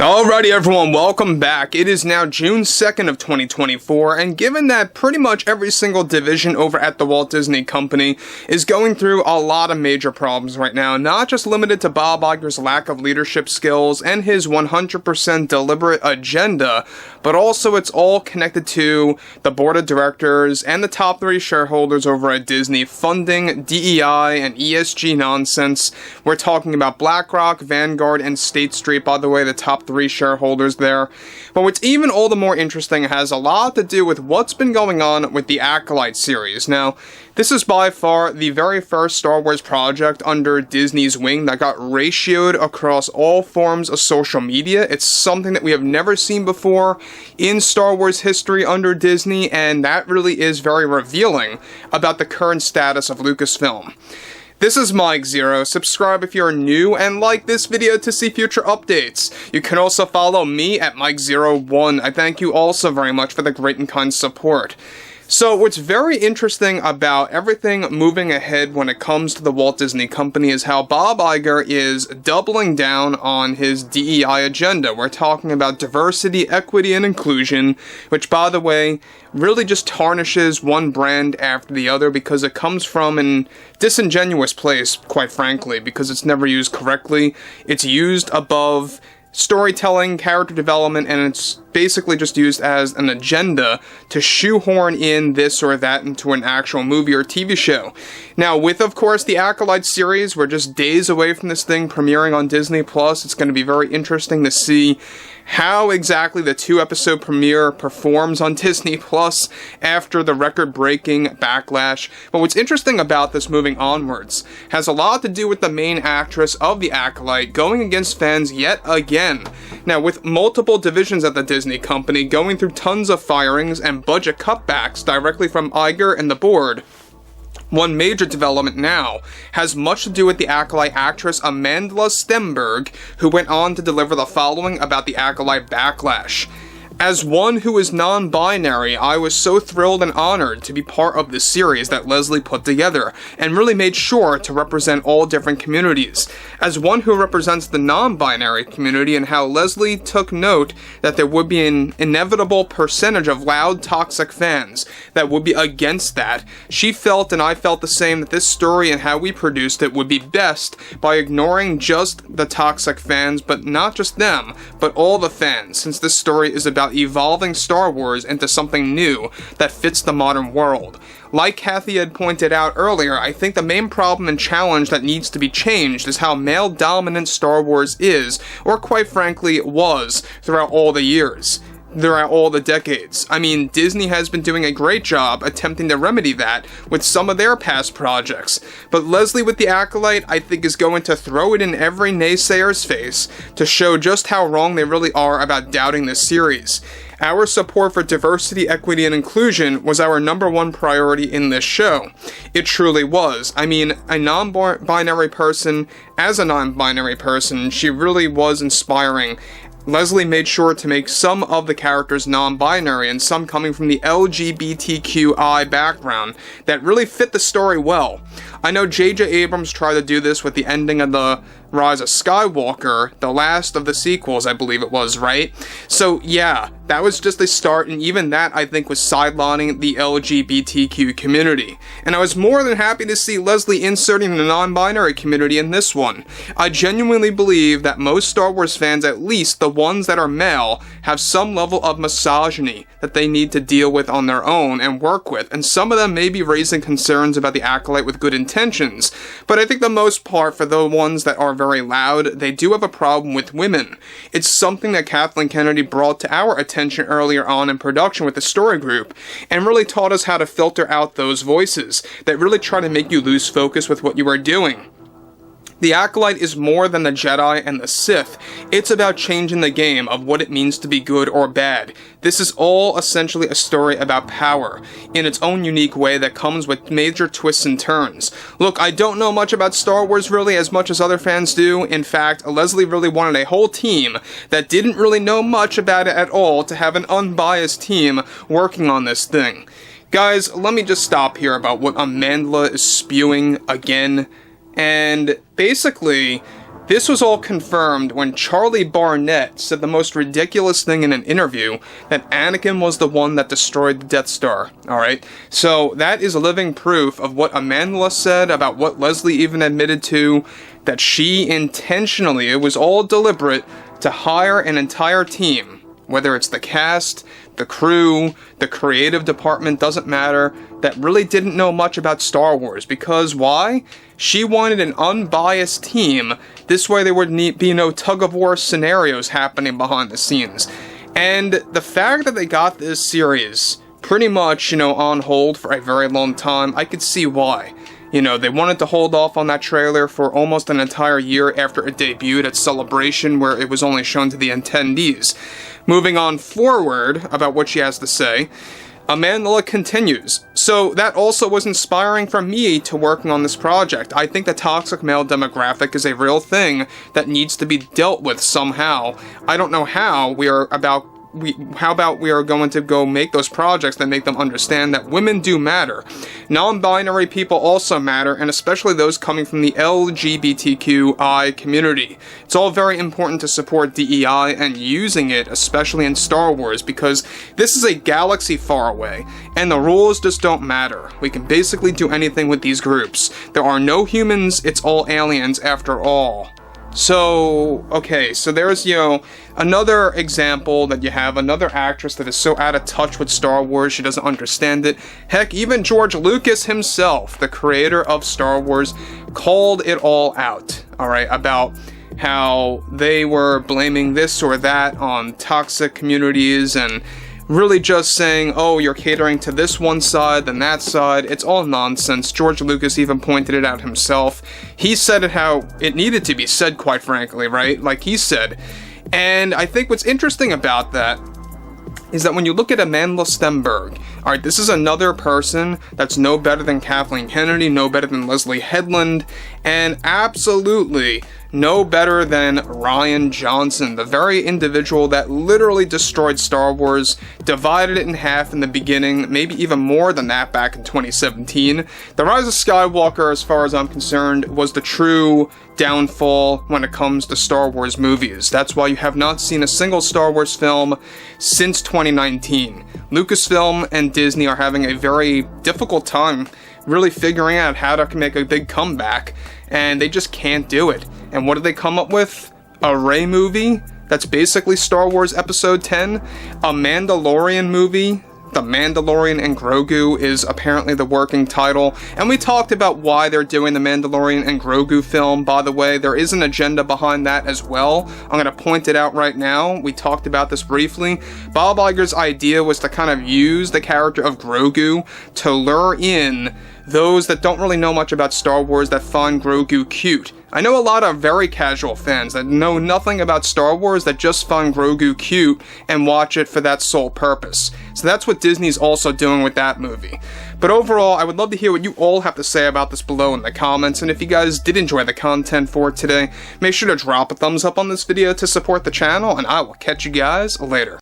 Alrighty everyone, welcome back. It is now June 2nd of 2024, and given that pretty much every single division over at the Walt Disney Company is going through a lot of major problems right now, not just limited to Bob Iger's lack of leadership skills and his 100% deliberate agenda, but also it's all connected to the board of directors and the top 3 shareholders over at Disney funding DEI and ESG nonsense. We're talking about BlackRock, Vanguard, and State Street, by the way, the top 3 shareholders there. But what's even all the more interesting has a lot to do with what's been going on with the Acolyte series. Now, this is by far the very first Star Wars project under Disney's wing that got ratioed across all forms of social media. It's something that we have never seen before in Star Wars history under Disney, and that really is very revealing about the current status of Lucasfilm. This is Mike Zero. Subscribe if you're new and like this video to see future updates. You can also follow me at Mike01. I thank you also very much for the great and kind support. So what's very interesting about everything moving ahead when it comes to the Walt Disney Company is how Bob Iger is doubling down on his DEI agenda. We're talking about diversity, equity, and inclusion, which, by the way, really just tarnishes one brand after the other because it comes from an disingenuous place, quite frankly, because it's never used correctly. It's used above storytelling, character development, and it's basically just used as an agenda to shoehorn in this or that into an actual movie or TV show. Now, with, of course, the Acolyte series, we're just days away from this thing premiering on Disney+. It's going to be very interesting to see how exactly the 2-episode premiere performs on Disney Plus after the record-breaking Backlash. But what's interesting about this moving onwards has a lot to do with the main actress of the Acolyte going against fans yet again. Now, with multiple divisions at the Disney Company going through tons of firings and budget cutbacks directly from Iger and the board, one major development now has much to do with the Acolyte actress Amandla Stenberg, who went on to deliver the following about the Acolyte Backlash. As one who is non-binary, I was so thrilled and honored to be part of this series that Leslie put together, and really made sure to represent all different communities. As one who represents the non-binary community and how Leslie took note that there would be an inevitable percentage of loud, toxic fans that would be against that, she felt and I felt the same that this story and how we produced it would be best by ignoring just the toxic fans, but not just them, but all the fans, since this story is about evolving Star Wars into something new that fits the modern world. Like Kathy had pointed out earlier, I think the main problem and challenge that needs to be changed is how male-dominant Star Wars is, or quite frankly was, throughout all the years. Throughout all the decades. I mean, Disney has been doing a great job attempting to remedy that with some of their past projects, but Leslie with the Acolyte, I think, is going to throw it in every naysayer's face to show just how wrong they really are about doubting this series. Our support for diversity, equity, and inclusion was our #1 priority in this show. It truly was. I mean, a non-binary person, as a non-binary person, she really was inspiring. Leslie made sure to make some of the characters non-binary and some coming from the LGBTQI background that really fit the story well. I know J.J. Abrams tried to do this with the ending of The Rise of Skywalker, the last of the sequels, I believe it was, right? So yeah, that was just a start, and even that, I think, was sidelining the LGBTQ community. And I was more than happy to see Leslie inserting the non-binary community in this one. I genuinely believe that most Star Wars fans, at least the ones that are male, have some level of misogyny that they need to deal with on their own and work with, and some of them may be raising concerns about the Acolyte with good intentions, but I think the most part, for the ones that are very loud, they do have a problem with women. It's something that Kathleen Kennedy brought to our attention earlier on in production with the story group, and really taught us how to filter out those voices that really try to make you lose focus with what you are doing. The Acolyte is more than the Jedi and the Sith. It's about changing the game of what it means to be good or bad. This is all essentially a story about power, in its own unique way that comes with major twists and turns. Look, I don't know much about Star Wars really as much as other fans do. In fact, Leslie really wanted a whole team that didn't really know much about it at all to have an unbiased team working on this thing. Guys, let me just stop here about what Amandla is spewing again. And basically, This was all confirmed when Charlie Barnett said the most ridiculous thing in an interview, that Anakin was the one that destroyed the Death Star, alright? So that is living proof of what Amandla said about what Leslie even admitted to, that she intentionally, it was all deliberate, to hire an entire team, whether it's the cast, the crew, the creative department, doesn't matter, that really didn't know much about Star Wars. Because why? She wanted an unbiased team. This way there would be no tug-of-war scenarios happening behind the scenes. And the fact that they got this series pretty much, on hold for a very long time, I could see why. They wanted to hold off on that trailer for almost an entire year after it debuted at Celebration, where it was only shown to the attendees. Moving on forward about what she has to say, Amandla continues. So that also was inspiring for me to working on this project. I think the toxic male demographic is a real thing that needs to be dealt with somehow. I don't know how. How about we are going to go make those projects that make them understand that women do matter. Non-binary people also matter, and especially those coming from the LGBTQI community. It's all very important to support DEI and using it, especially in Star Wars, because this is a galaxy far away, and the rules just don't matter. We can basically do anything with these groups. There are no humans, it's all aliens after all. So, okay, so there's, another example that you have, another actress that is so out of touch with Star Wars, she doesn't understand it. Heck, even George Lucas himself, the creator of Star Wars, called it all out, alright, about how they were blaming this or that on toxic communities and really just saying, oh, you're catering to this one side, then that side. It's all nonsense. George Lucas even pointed it out himself. He said it how it needed to be said, quite frankly, right? Like he said. And I think what's interesting about that is that when you look at Amandla Stenberg, alright, this is another person that's no better than Kathleen Kennedy, no better than Leslye Headland, and absolutely no better than Rian Johnson, the very individual that literally destroyed Star Wars, divided it in half in the beginning, maybe even more than that back in 2017. The Rise of Skywalker, as far as I'm concerned, was the true downfall when it comes to Star Wars movies. That's why you have not seen a single Star Wars film since 2019. Lucasfilm and Disney are having a very difficult time really figuring out how to make a big comeback, and they just can't do it. And what do they come up with? A Rey movie that's basically Star Wars Episode 10, a Mandalorian movie. The Mandalorian and Grogu is apparently the working title, and we talked about why they're doing the Mandalorian and Grogu film. By the way, there is an agenda behind that as well. I'm going to point it out right now. We talked about this briefly. Bob Iger's idea was to kind of use the character of Grogu to lure in those that don't really know much about Star Wars that find Grogu cute. I know a lot of very casual fans that know nothing about Star Wars that just find Grogu cute and watch it for that sole purpose. So that's what Disney's also doing with that movie. But overall, I would love to hear what you all have to say about this below in the comments, and if you guys did enjoy the content for today, make sure to drop a thumbs up on this video to support the channel, and I will catch you guys later.